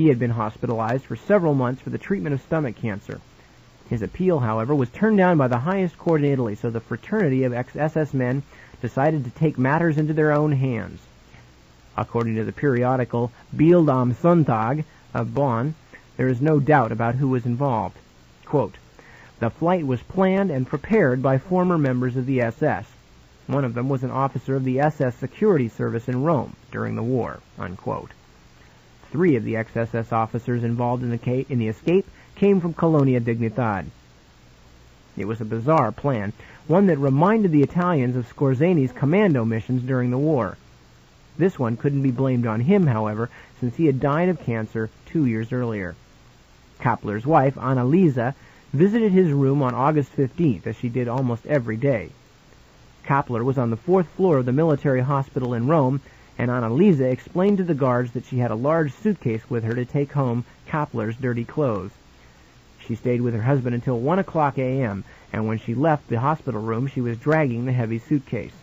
He had been hospitalized for several months for the treatment of stomach cancer. His appeal, however, was turned down by the highest court in Italy, so the fraternity of ex-SS men decided to take matters into their own hands. According to the periodical Bild am Sonntag of Bonn, there is no doubt about who was involved. Quote, "The flight was planned and prepared by former members of the SS. One of them was an officer of the SS security service in Rome during the war." Unquote. 3 of the ex-SS officers involved in the escape came from Colonia Dignitad. It was a bizarre plan, one that reminded the Italians of Scorzeni's commando missions during the war. This one couldn't be blamed on him, however, since he had died of cancer 2 years earlier. Kappler's wife, Annalisa, visited his room on August 15th, as she did almost every day. Kappler was on the 4th floor of the military hospital in Rome, and Annalisa explained to the guards that she had a large suitcase with her to take home Kappler's dirty clothes. She stayed with her husband until 1 o'clock a.m., and when she left the hospital room, she was dragging the heavy suitcase.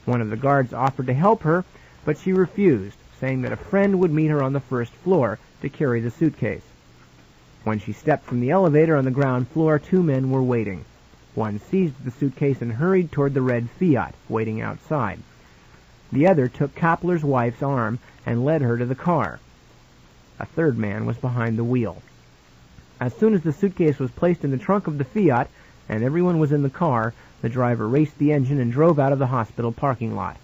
One of the guards offered to help her, but she refused, saying that a friend would meet her on the 1st floor to carry the suitcase. When she stepped from the elevator on the ground floor, 2 men were waiting. One seized the suitcase and hurried toward the red Fiat, waiting outside. The other took Kappler's wife's arm and led her to the car. A 3rd man was behind the wheel. As soon as the suitcase was placed in the trunk of the Fiat and everyone was in the car, the driver raced the engine and drove out of the hospital parking lot.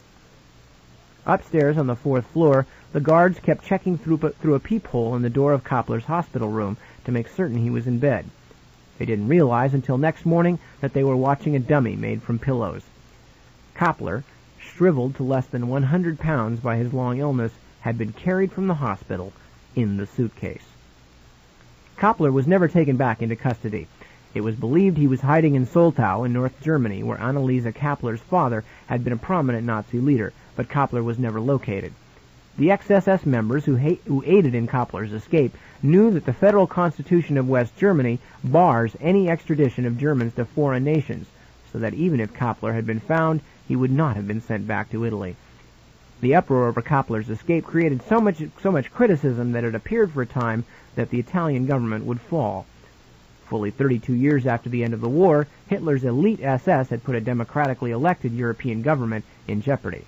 Upstairs on the 4th floor, the guards kept checking through a peephole in the door of Kappler's hospital room to make certain he was in bed. They didn't realize until next morning that they were watching a dummy made from pillows. Kappler, shriveled to less than 100 pounds by his long illness, had been carried from the hospital in the suitcase. Kappler was never taken back into custody. It was believed he was hiding in Soltau in North Germany, where Annalisa Kappler's father had been a prominent Nazi leader, but Kappler was never located. The ex-SS members who aided in Kappler's escape knew that the Federal Constitution of West Germany bars any extradition of Germans to foreign nations, so that even if Kappler had been found, he would not have been sent back to Italy. The uproar over Kappler's escape created so much criticism that it appeared for a time that the Italian government would fall. Fully 32 years after the end of the war, Hitler's elite SS had put a democratically elected European government in jeopardy.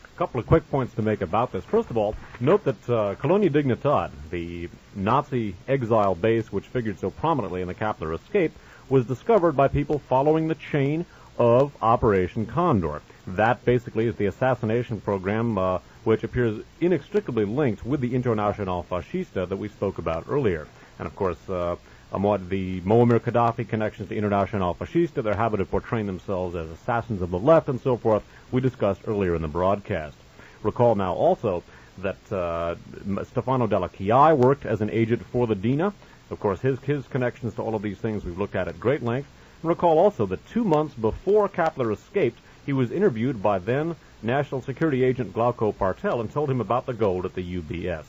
A couple of quick points to make about this. First of all, note that Colonia Dignitad, the Nazi exile base which figured so prominently in the Kappler escape, was discovered by people following the chain of Operation Condor. That basically is the assassination program which appears inextricably linked with the International Fascista that we spoke about earlier. And of course, the Muammar Gaddafi connections to International Fascista, their habit of portraying themselves as assassins of the left and so forth, we discussed earlier in the broadcast. Recall now also that Stefano Della Chiai worked as an agent for the DINA. Of course, his connections to all of these things we've looked at great length. And recall also that 2 months before Kappler escaped, he was interviewed by then National Security Agent Glauco Partel and told him about the gold at the UBS.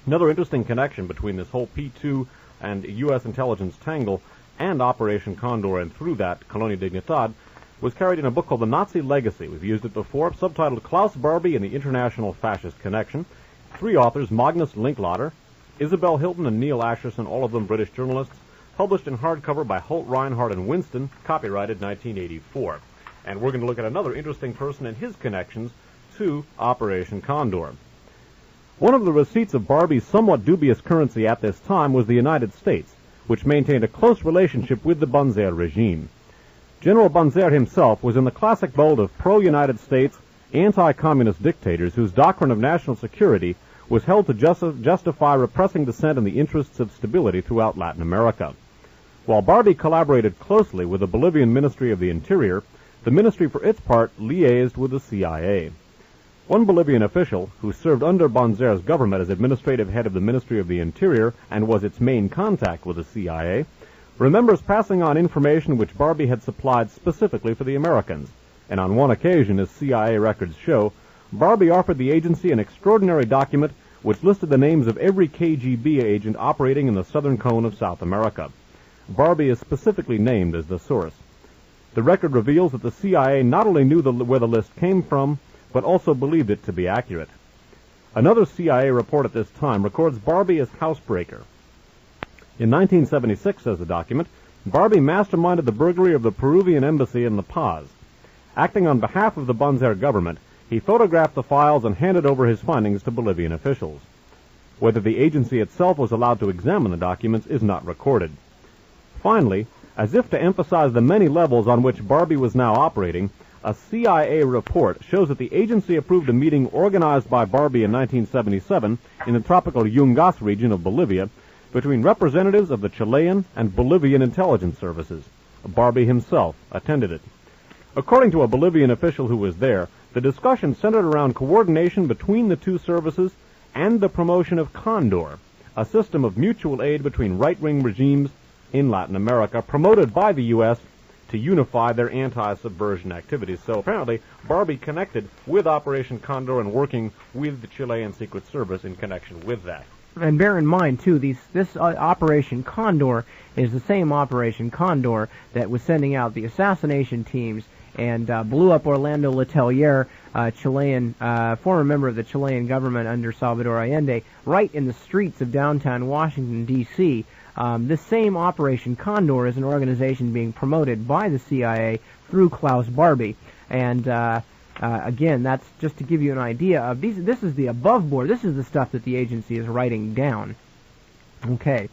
Another interesting connection between this whole P2 and U.S. intelligence tangle and Operation Condor, and through that, Colonia Dignitad, was carried in a book called The Nazi Legacy. We've used it before, subtitled Klaus Barbie and the International Fascist Connection. 3 authors, Magnus Linklater, Isabel Hilton, and Neil Asherson, all of them British journalists, published in hardcover by Holt, Reinhardt, and Winston, copyrighted 1984. And we're going to look at another interesting person and his connections to Operation Condor. One of the receipts of Barbie's somewhat dubious currency at this time was the United States, which maintained a close relationship with the Banzer regime. General Banzer himself was in the classic mold of pro-United States, anti-communist dictators whose doctrine of national security was held to justify repressing dissent in the interests of stability throughout Latin America. While Barbie collaborated closely with the Bolivian Ministry of the Interior, the ministry for its part liaised with the CIA. One Bolivian official, who served under Banzer's government as administrative head of the Ministry of the Interior and was its main contact with the CIA, remembers passing on information which Barbie had supplied specifically for the Americans, and on one occasion, as CIA records show, Barbie offered the agency an extraordinary document which listed the names of every KGB agent operating in the southern cone of South America. Barbie is specifically named as the source. The record reveals that the CIA not only knew where the list came from, but also believed it to be accurate. Another CIA report at this time records Barbie as housebreaker. In 1976, says the document, Barbie masterminded the burglary of the Peruvian embassy in La Paz. Acting on behalf of the Banzer government, he photographed the files and handed over his findings to Bolivian officials. Whether the agency itself was allowed to examine the documents is not recorded. Finally, as if to emphasize the many levels on which Barbie was now operating, a CIA report shows that the agency approved a meeting organized by Barbie in 1977 in the tropical Yungas region of Bolivia between representatives of the Chilean and Bolivian intelligence services. Barbie himself attended it. According to a Bolivian official who was there, the discussion centered around coordination between the two services and the promotion of Condor, a system of mutual aid between right-wing regimes in Latin America promoted by the U.S. to unify their anti-subversion activities. So apparently, Barbie connected with Operation Condor and working with the Chilean Secret Service in connection with that. And bear in mind, too, this Operation Condor is the same Operation Condor that was sending out the assassination teams and blew up Orlando Letelier, Chilean, former member of the Chilean government under Salvador Allende, right in the streets of downtown Washington, D.C. This same Operation Condor is an organization being promoted by the CIA through Klaus Barbie. And again, that's just to give you an idea of these. This is the above board. This is the stuff that the agency is writing down. Okay.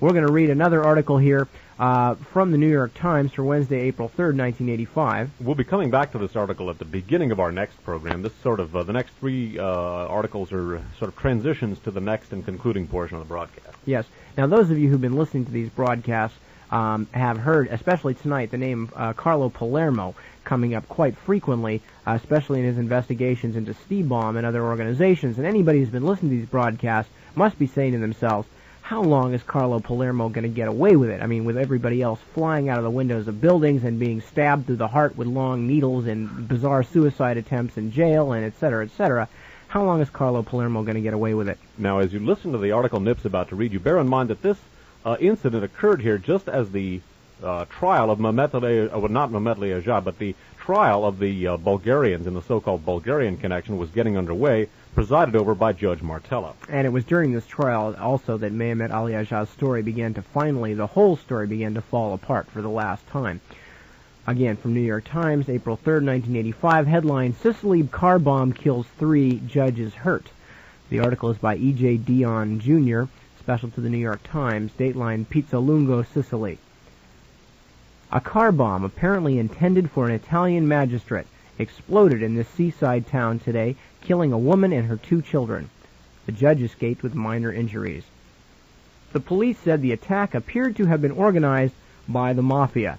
We're going to read another article here from the New York Times for Wednesday, April 3rd, 1985. We'll be coming back to this article at the beginning of our next program. This sort of, the next three articles are sort of transitions to the next and concluding portion of the broadcast. Yes. Now, those of you who've been listening to these broadcasts have heard, especially tonight, the name Carlo Palermo coming up quite frequently, especially in his investigations into Steve-Bomb and other organizations. And anybody who's been listening to these broadcasts must be saying to themselves, how long is Carlo Palermo going to get away with it? I mean, with everybody else flying out of the windows of buildings and being stabbed through the heart with long needles and bizarre suicide attempts in jail and et cetera, how long is Carlo Palermo going to get away with it? Now, as you listen to the article Nip's about to read, you bear in mind that this incident occurred here just as the trial of not Mehmet Leajah, but the trial of the Bulgarians in the so-called Bulgarian connection was getting underway, presided over by Judge Martella. And it was during this trial also that Mehmet Aliajah's story the whole story began to fall apart for the last time. Again, from New York Times, April 3rd, 1985, headline, Sicily car bomb kills 3, judges hurt. The article is by E.J. Dion, Jr., special to the New York Times, dateline Pizzolungo, Sicily. A car bomb, apparently intended for an Italian magistrate, exploded in this seaside town today, killing a woman and her 2 children. The judge escaped with minor injuries. The police said the attack appeared to have been organized by the mafia.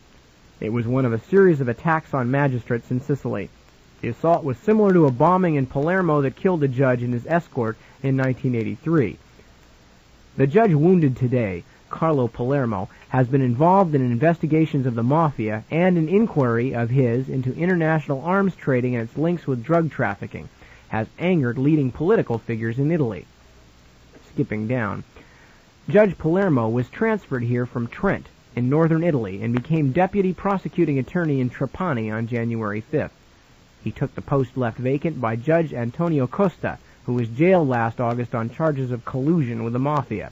It was one of a series of attacks on magistrates in Sicily. The assault was similar to a bombing in Palermo that killed a judge and his escort in 1983. The judge wounded today, Carlo Palermo, has been involved in investigations of the mafia and an inquiry of his into international arms trading and its links with drug trafficking, has angered leading political figures in Italy. Skipping down. Judge Palermo was transferred here from Trent in northern Italy and became deputy prosecuting attorney in Trapani on January 5th. He took the post left vacant by Judge Antonio Costa, who was jailed last August on charges of collusion with the mafia.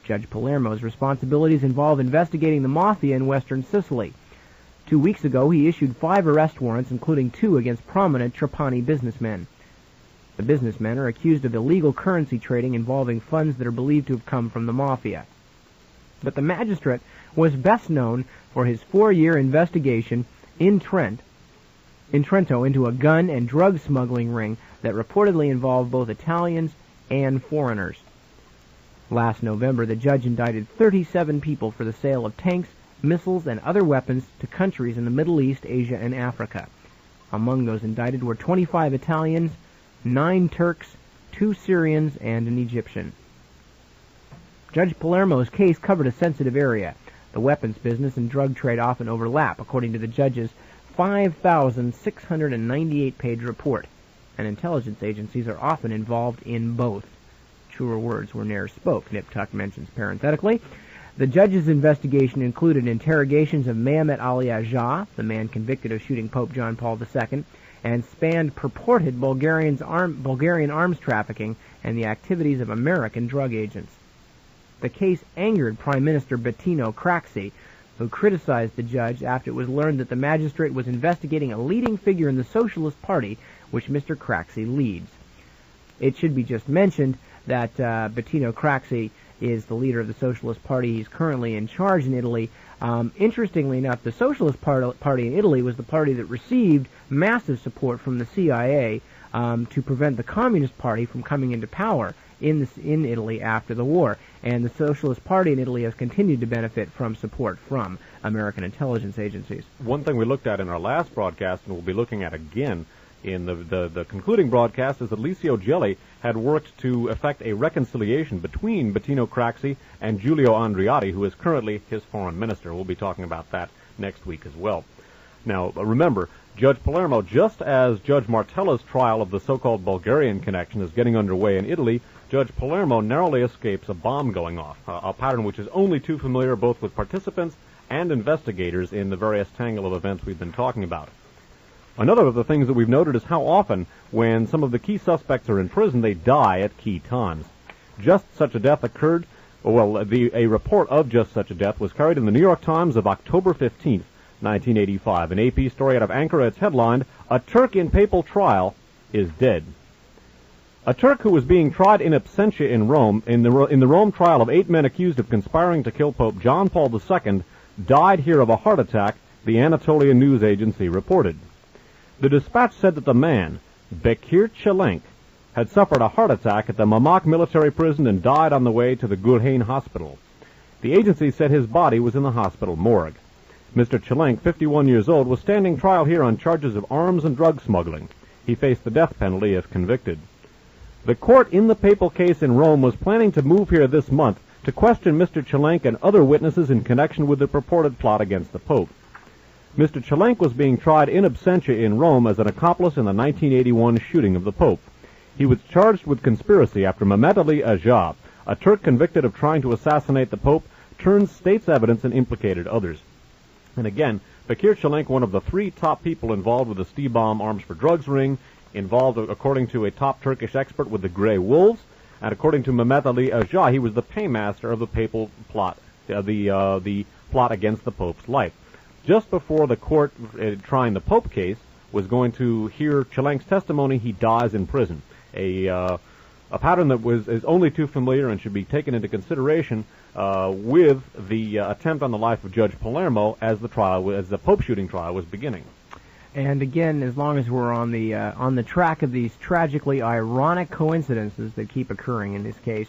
Judge Palermo's responsibilities involve investigating the mafia in western Sicily. 2 weeks ago, he issued 5 arrest warrants, including 2 against prominent Trapani businessmen. The businessmen are accused of illegal currency trading involving funds that are believed to have come from the mafia. But the magistrate was best known for his 4-year investigation in Trento into a gun and drug smuggling ring that reportedly involved both Italians and foreigners. Last November, the judge indicted 37 people for the sale of tanks, missiles, and other weapons to countries in the Middle East, Asia, and Africa. Among those indicted were 25 Italians, 9 Turks, 2 Syrians, and an Egyptian. Judge Palermo's case covered a sensitive area. The weapons business and drug trade often overlap, according to the judge's 5,698-page report, and intelligence agencies are often involved in both. Truer words were ne'er spoke, Nip Tuck mentions parenthetically. The judge's investigation included interrogations of Mehmet Ali Ajah, the man convicted of shooting Pope John Paul II, and spanned purported Bulgarian arms trafficking and the activities of American drug agents. The case angered Prime Minister Bettino Craxi, who criticized the judge after it was learned that the magistrate was investigating a leading figure in the Socialist Party, which Mr. Craxi leads. It should be just mentioned that Bettino Craxi is the leader of the Socialist Party. He's currently in charge in Italy. Interestingly enough, the Socialist Party in Italy was the party that received massive support from the CIA to prevent the Communist Party from coming into power in Italy after the war. And the Socialist Party in Italy has continued to benefit from support from American intelligence agencies. One thing we looked at in our last broadcast, and we'll be looking at again in the concluding broadcast, is that Licio Gelli had worked to effect a reconciliation between Bettino Craxi and Giulio Andreotti, who is currently his foreign minister. We'll be talking about that next week as well. Now, remember, Judge Palermo, just as Judge Martella's trial of the so-called Bulgarian connection is getting underway in Italy, Judge Palermo narrowly escapes a bomb going off, a pattern which is only too familiar both with participants and investigators in the various tangle of events we've been talking about. Another of the things that we've noted is how often, when some of the key suspects are in prison, they die at key times. Just such a death occurred, a report of just such a death was carried in the New York Times of October 15th, 1985. An AP story out of Ankara, it's headlined, "A Turk in Papal Trial is Dead." A Turk who was being tried in absentia in Rome, in the Rome trial of 8 men accused of conspiring to kill Pope John Paul II, died here of a heart attack, the Anatolian news agency reported. The dispatch said that the man, Bekir Çelenk, had suffered a heart attack at the Mamak military prison and died on the way to the Gurhain hospital. The agency said his body was in the hospital morgue. Mr. Çelenk, 51 years old, was standing trial here on charges of arms and drug smuggling. He faced the death penalty if convicted. The court in the papal case in Rome was planning to move here this month to question Mr. Çelenk and other witnesses in connection with the purported plot against the Pope. Mr. Çelenk was being tried in absentia in Rome as an accomplice in the 1981 shooting of the Pope. He was charged with conspiracy after Mehmet Ali Aja, a Turk convicted of trying to assassinate the Pope, turned state's evidence and implicated others. And again, Bekir Çelenk, one of the 3 top people involved with the Stibam arms for drugs ring, involved, according to a top Turkish expert, with the Grey Wolves, and according to Mehmet Ali Aja, he was the paymaster of the papal plot, the plot against the Pope's life. Just before the court trying the Pope case was going to hear Çelenk's testimony, he dies in prison. A pattern that is only too familiar and should be taken into consideration with the attempt on the life of Judge Palermo as the Pope shooting trial was beginning. And again, as long as we're on the track of these tragically ironic coincidences that keep occurring in this case,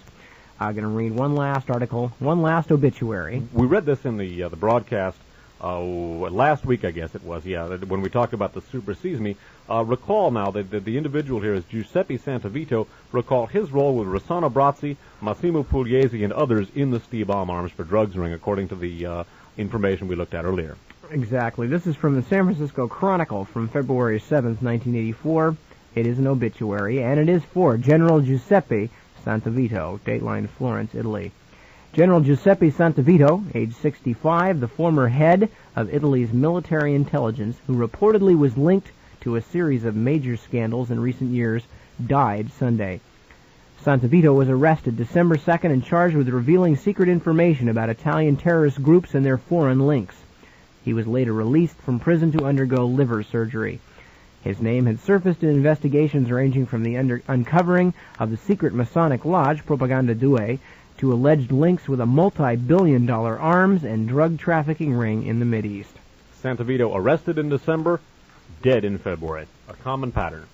I'm going to read one last article, one last obituary. We read this in the broadcast last week, I guess it was, when we talked about the Super Sesame. Recall now that the individual here is Giuseppe Santavito. Recall his role with Rossano Brazzi, Massimo Pugliese, and others in the Stibam arms for drugs ring, according to the information we looked at earlier. Exactly. This is from the San Francisco Chronicle from February 7th, 1984. It is an obituary, and it is for General Giuseppe Santavito, Dateline Florence, Italy. General Giuseppe Santavito, age 65, the former head of Italy's military intelligence, who reportedly was linked to a series of major scandals in recent years, died Sunday. Santavito was arrested December 2nd and charged with revealing secret information about Italian terrorist groups and their foreign links. He was later released from prison to undergo liver surgery. His name had surfaced in investigations ranging from the uncovering of the secret Masonic lodge, Propaganda Due, to alleged links with a multi-billion-dollar arms and drug trafficking ring in the Mideast. Santavito arrested in December, dead in February. A common pattern.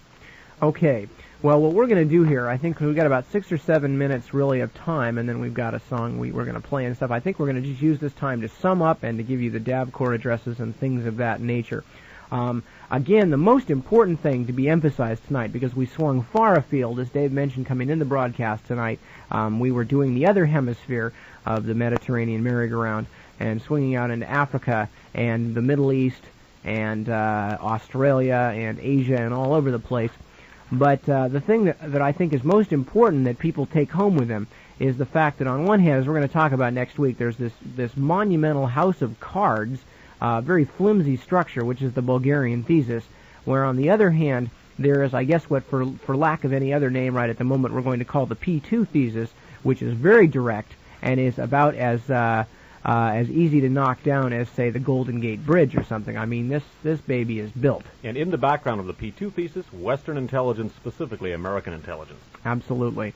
Okay. Well, what we're going to do here, I think we've got about 6 or 7 minutes really of time, and then we've got a song we're going to play and stuff. I think we're going to just use this time to sum up and to give you the DAB Corps addresses and things of that nature. Again, the most important thing to be emphasized tonight, because we swung far afield, as Dave mentioned coming in the broadcast tonight, we were doing the other hemisphere of the Mediterranean merry-go-round and swinging out into Africa and the Middle East and Australia and Asia and all over the place. But the thing that I think is most important that people take home with them is the fact that on one hand, as we're going to talk about next week, there's this monumental house of cards, very flimsy structure, which is the Bulgarian thesis, where on the other hand, there is, I guess, what for lack of any other name right at the moment, we're going to call the P2 thesis, which is very direct and is about as easy to knock down as, say, the Golden Gate Bridge or something. I mean, this baby is built. And in the background of the P2 thesis, Western intelligence, specifically American intelligence. Absolutely.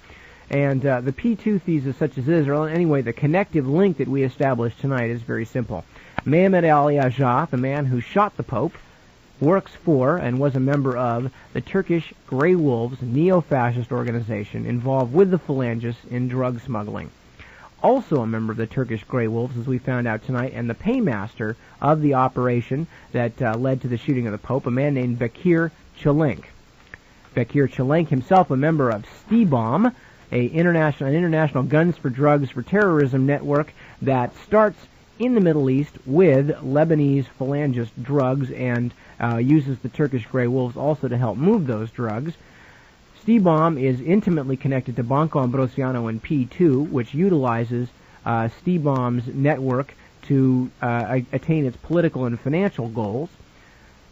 And the P2 thesis, such as it is, or anyway, the connective link that we established tonight is very simple. Mehmet Ali Agha, the man who shot the Pope, works for and was a member of the Turkish Grey Wolves neo-fascist organization involved with the Phalangists in drug smuggling. Also a member of the Turkish Grey Wolves, as we found out tonight, and the paymaster of the operation that led to the shooting of the Pope, a man named Bekir Çelenk. Bekir Çelenk, himself a member of STIBOM, an international guns for drugs for terrorism network that starts in the Middle East with Lebanese Phalangist drugs and uses the Turkish Grey Wolves also to help move those drugs. STIBOM is intimately connected to Banco Ambrosiano and P2, which utilizes STIBOM's network to attain its political and financial goals.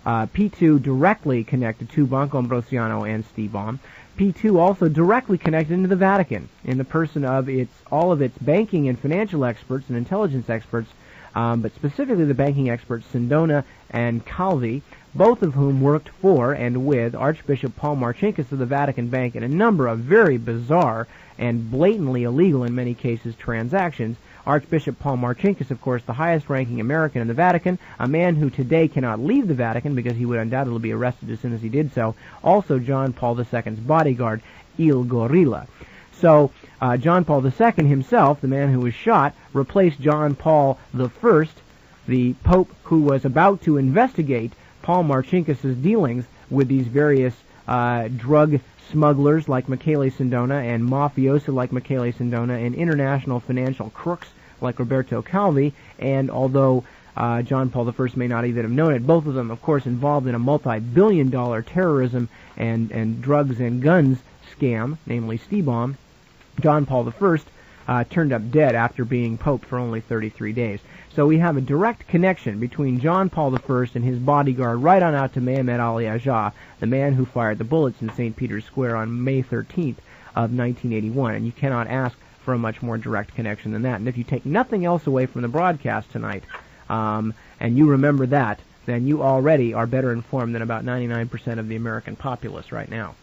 P2 directly connected to Banco Ambrosiano and STIBOM. P2 also directly connected into the Vatican in the person of all of its banking and financial experts and intelligence experts, but specifically the banking experts Sindona and Calvi, both of whom worked for and with Archbishop Paul Marcinkus of the Vatican Bank in a number of very bizarre and blatantly illegal, in many cases, transactions. Archbishop Paul Marcinkus, of course, the highest-ranking American in the Vatican, a man who today cannot leave the Vatican because he would undoubtedly be arrested as soon as he did so. Also John Paul II's bodyguard, Il Gorilla. So John Paul II himself, the man who was shot, replaced John Paul I, the Pope who was about to investigate Paul Marcinkus' dealings with these various drug smugglers like Michele Sindona and mafiosi like Michele Sindona and international financial crooks like Roberto Calvi. And although John Paul I may not even have known it, both of them, of course, involved in a multi-billion-dollar terrorism and drugs and guns scam, namely STIBOM, John Paul I turned up dead after being Pope for only 33 days. So we have a direct connection between John Paul I and his bodyguard right on out to Mehmet Ali Agha, the man who fired the bullets in St. Peter's Square on May 13th of 1981. And you cannot ask for a much more direct connection than that. And if you take nothing else away from the broadcast tonight, and you remember that, then you already are better informed than about 99% of the American populace right now.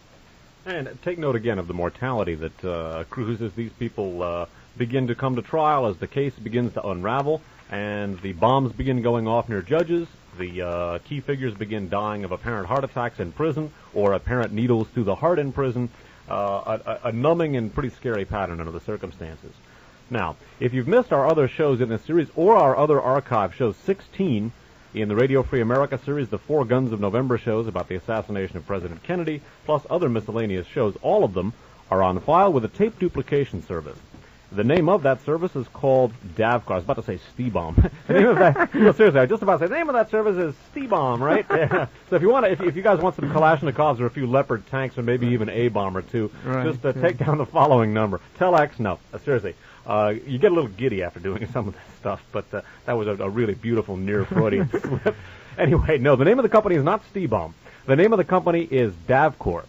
And take note again of the mortality that accrues as these people begin to come to trial, as the case begins to unravel, and the bombs begin going off near judges, the key figures begin dying of apparent heart attacks in prison, or apparent needles through the heart in prison, a numbing and pretty scary pattern under the circumstances. Now, if you've missed our other shows in this series, or our other archive shows 16, in the Radio Free America series, the Four Guns of November shows about the assassination of President Kennedy, plus other miscellaneous shows, all of them are on file with a tape duplication service. The name of that service is called DAVCO. I was about to say STIBOM. The name of that, no, seriously, I was just about to say the name of that service is STIBOM, right? So if you want to, if you guys want some Kalashnikovs or a few Leopard tanks or maybe even a bomb or two, just take down the following number. Telex, no, seriously. You get a little giddy after doing some of this stuff, but that was a really beautiful near Freudian slip. Anyway, no, the name of the company is not STIBOM. The name of the company is DAVCORE,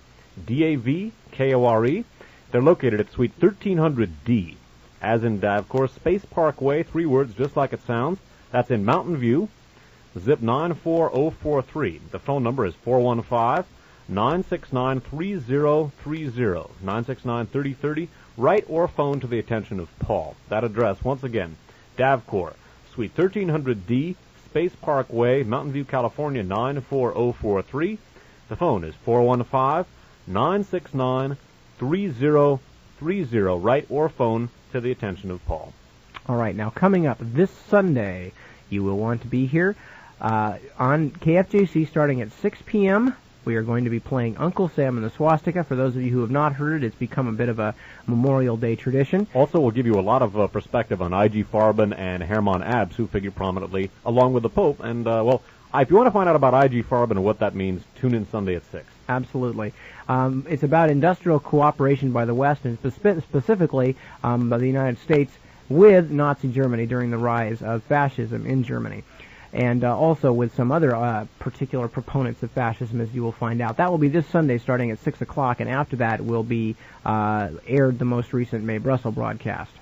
D-A-V-K-O-R-E. They're located at Suite 1300D, as in DAVCORE, Space Park Way, 3 words, just like it sounds. That's in Mountain View, zip 94043. The phone number is 415-969-3030, 969-3030. Write or phone to the attention of Paul. That address, once again, DAVCORE, Suite 1300D, Space Park Way, Mountain View, California, 94043. The phone is 415-969-3030. Write or phone to the attention of Paul. All right, now coming up this Sunday, you will want to be here on KFJC starting at 6 p.m., we are going to be playing Uncle Sam and the Swastika. For those of you who have not heard it, it's become a bit of a Memorial Day tradition. Also, we'll give you a lot of perspective on I.G. Farben and Hermann Abs, who figure prominently, along with the Pope. And, well, if you want to find out about I.G. Farben and what that means, tune in Sunday at 6. Absolutely. It's about industrial cooperation by the West, and specifically by the United States with Nazi Germany during the rise of fascism in Germany. and also with some other particular proponents of fascism, as you will find out. That will be this Sunday starting at 6 o'clock, and after that will be aired the most recent May Brussels broadcast.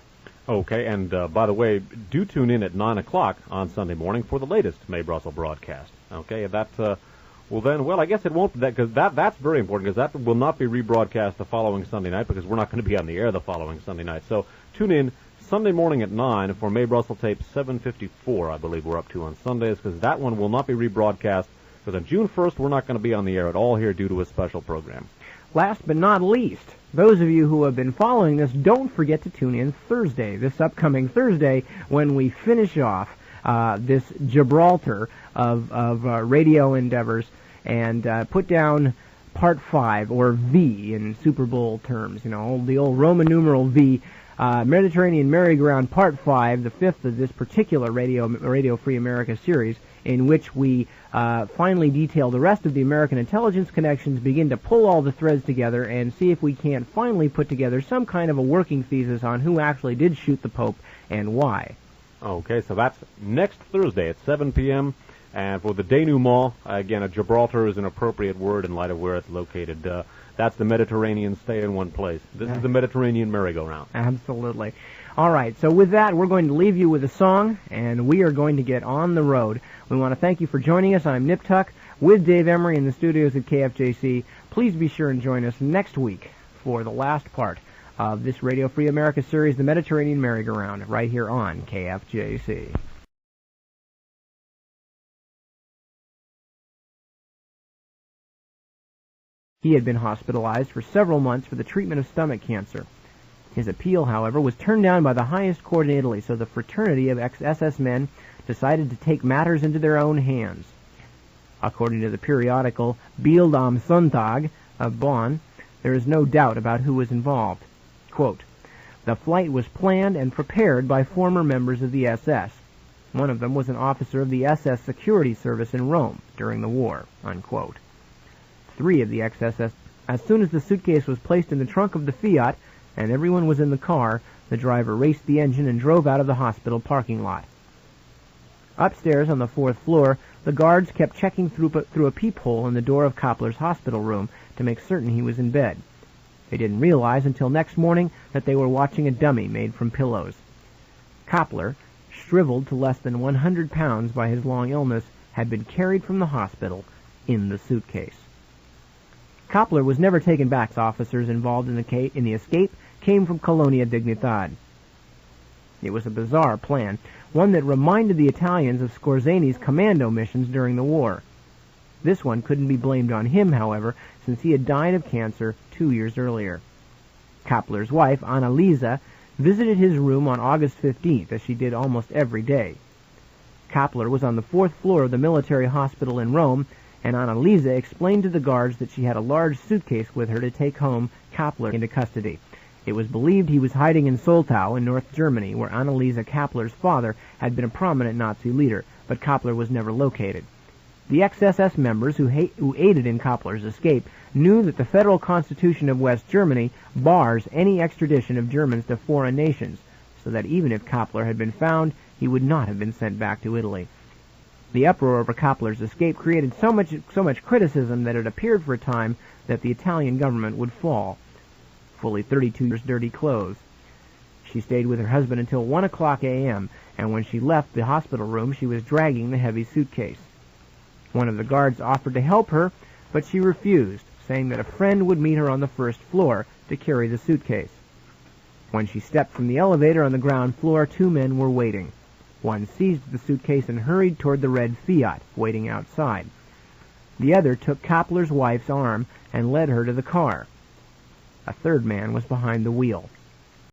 Okay, and by the way, do tune in at 9 o'clock on Sunday morning for the latest May Brussels broadcast. Okay, that well, I guess it won't, because that's very important, because that will not be rebroadcast the following Sunday night, because we're not going to be on the air the following Sunday night. So tune in Sunday morning at 9 for May Brussels tape 754, I believe we're up to on Sundays, because that one will not be rebroadcast, because on June 1st we're not going to be on the air at all here due to a special program. Last but not least, those of you who have been following this, don't forget to tune in Thursday, this upcoming Thursday, when we finish off this Gibraltar of radio endeavors and put down Part 5, or V in Super Bowl terms, the old Roman numeral V, Mediterranean Merry-Go-Round Part 5, the fifth of this particular Radio Free America series, in which we finally detail the rest of the American intelligence connections, begin to pull all the threads together, and see if we can't finally put together some kind of a working thesis on who actually did shoot the Pope and why. Okay, so that's next Thursday at 7 p.m., and for the denouement, again, Gibraltar is an appropriate word in light of where it's located. That's the Mediterranean stay in one place. This is the Mediterranean merry-go-round. Absolutely. All right, so with that, we're going to leave you with a song, and we are going to get on the road. We want to thank you for joining us. I'm Nip Tuck with Dave Emery in the studios at KFJC. Please be sure and join us next week for the last part of this Radio Free America series, the Mediterranean Merry-Go-Round, right here on KFJC. He had been hospitalized for several months for the treatment of stomach cancer. His appeal, however, was turned down by the highest court in Italy, so the fraternity of ex-SS men decided to take matters into their own hands. According to the periodical Bild am Sonntag of Bonn, there is no doubt about who was involved. Quote, "The flight was planned and prepared by former members of the SS. One of them was an officer of the SS security service in Rome during the war." Unquote. 3 of the ex-SS. As soon as the suitcase was placed in the trunk of the Fiat and everyone was in the car, the driver raced the engine and drove out of the hospital parking lot. Upstairs on the 4th floor, the guards kept checking through a peephole in the door of Koppler's hospital room to make certain he was in bed. They didn't realize until next morning that they were watching a dummy made from pillows. Koppler, shriveled to less than 100 pounds by his long illness, had been carried from the hospital in the suitcase. Koppler was never taken back. Officers involved in the escape came from Colonia Dignitad. It was a bizarre plan, one that reminded the Italians of Scorzeni's commando missions during the war. This one couldn't be blamed on him, however, since he had died of cancer 2 years earlier. Koppler's wife, Annalisa, visited his room on August 15th, as she did almost every day. Koppler was on the 4th floor of the military hospital in Rome, and Annalisa explained to the guards that she had a large suitcase with her to take home Koppler into custody. It was believed he was hiding in Soltau in North Germany, where Annalisa Koppler's father had been a prominent Nazi leader, but Koppler was never located. The ex-SS members who aided in Koppler's escape knew that the federal constitution of West Germany bars any extradition of Germans to foreign nations, so that even if Koppler had been found, he would not have been sent back to Italy. The uproar over Koppler's escape created so much criticism that it appeared for a time that the Italian government would fall. Fully 32 years dirty clothes. She stayed with her husband until 1 o'clock a.m., and when she left the hospital room, she was dragging the heavy suitcase. One of the guards offered to help her, but she refused, saying that a friend would meet her on the 1st floor to carry the suitcase. When she stepped from the elevator on the ground floor, 2 men were waiting. One seized the suitcase and hurried toward the red Fiat, waiting outside. The other took Koppler's wife's arm and led her to the car. A 3rd man was behind the wheel.